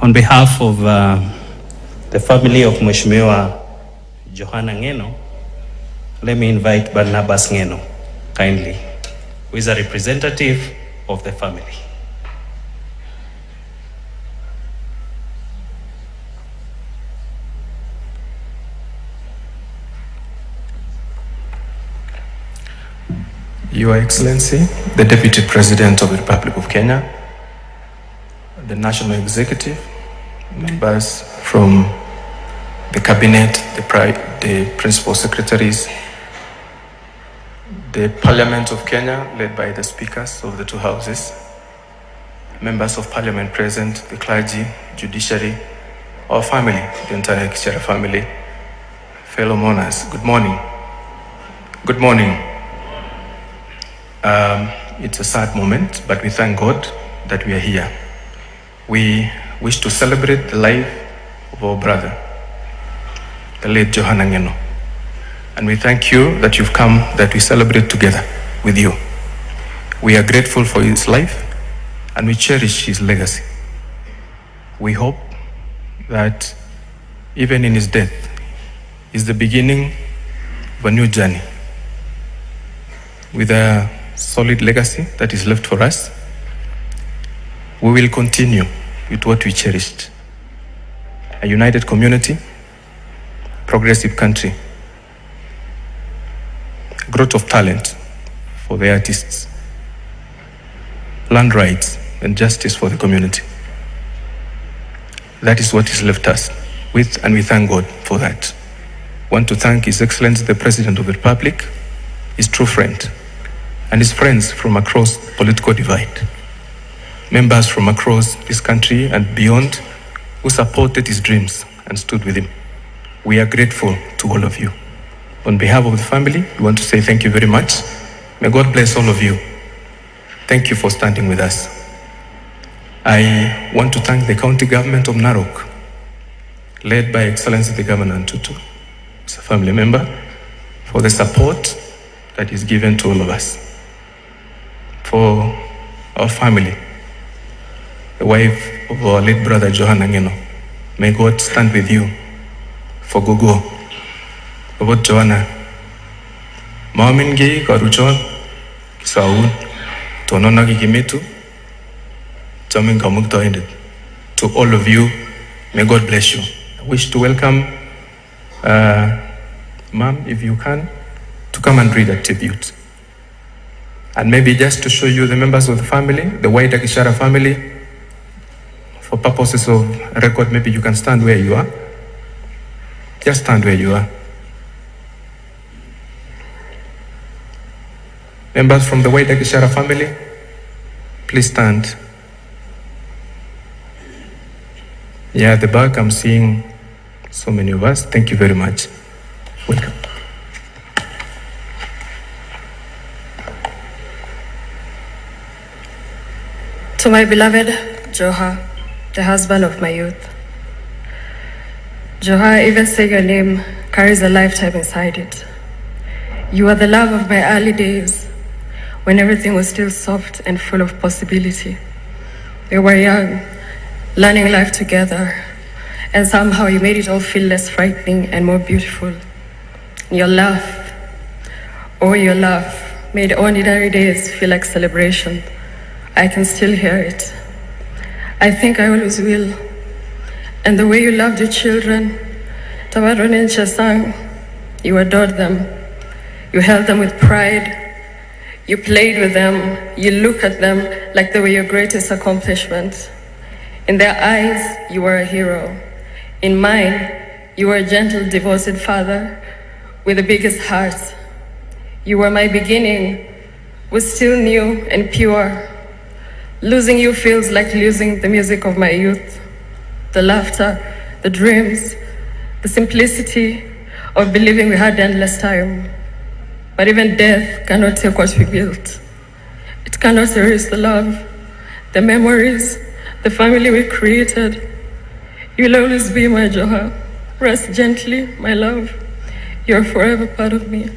On behalf of the family of Emurua Johanna Ng'eno, let me invite Barnabas Ng'eno, kindly, who is a representative of the family. Your Excellency, the Deputy President of the Republic of Kenya, the National Executive, members from the Cabinet, the Principal Secretaries, the Parliament of Kenya, led by the Speakers of the two houses, members of Parliament present, the clergy, judiciary, our family, the entire Kishara family, fellow mourners, good morning. Good morning. It's a sad moment, but we thank God that we are here. We wish to celebrate the life of our brother, the late Johanna Ng'eno. And we thank you that you've come, that we celebrate together with you. We are grateful for his life and we cherish his legacy. We hope that even in his death is the beginning of a new journey with a solid legacy that is left for us. We will continue with what we cherished: a united community, progressive country, growth of talent for the artists, land rights and justice for the community. That is what is left us with, and we thank God for that. I want to thank His Excellency the President of the Republic, his true friend, and his friends from across the political divide, members from across this country and beyond who supported his dreams and stood with him. We are grateful to all of you. On behalf of the family, we want to say thank you very much. May God bless all of you. Thank you for standing with us. I want to thank the county government of Narok, led by Excellency the Governor Ntutu, as a family member, for the support that is given to all of us. For our family, the wife of our late brother Johanna Ng'eno, may God stand with you. For Gogo, about Johanna, Mamingi, Karuchon, Kisaun, Tononagi Kimetu, Jamin Kamukta ended. To all of you, may God bless you. I wish to welcome Ma'am, if you can, to come and read a tribute. And maybe just to show you the members of the family, the wider Kishara family, for purposes of record, maybe you can stand where you are. Just stand where you are. Members from the wider Kishara family, please stand. Yeah, at the back, I'm seeing so many of us. Thank you very much. Welcome. To my beloved Joha, the husband of my youth. Joha, even saying your name carries a lifetime inside it. You are the love of my early days, when everything was still soft and full of possibility. We were young, learning life together, and somehow you made it all feel less frightening and more beautiful. Your laugh, oh your laugh, made ordinary days feel like celebration. I can still hear it. I think I always will. And the way you loved your children, Tawadron and Chasang, you adored them. You held them with pride. You played with them. You look at them like they were your greatest accomplishment. In their eyes, you were a hero. In mine, you were a gentle, devoted father with the biggest heart. You were my beginning, was still new and pure. Losing you feels like losing the music of my youth, the laughter, the dreams, the simplicity of believing we had endless time. But even death cannot take what we built. It cannot erase the love, the memories, the family we created. You'll always be my Joha. Rest gently, my love. You're forever part of me.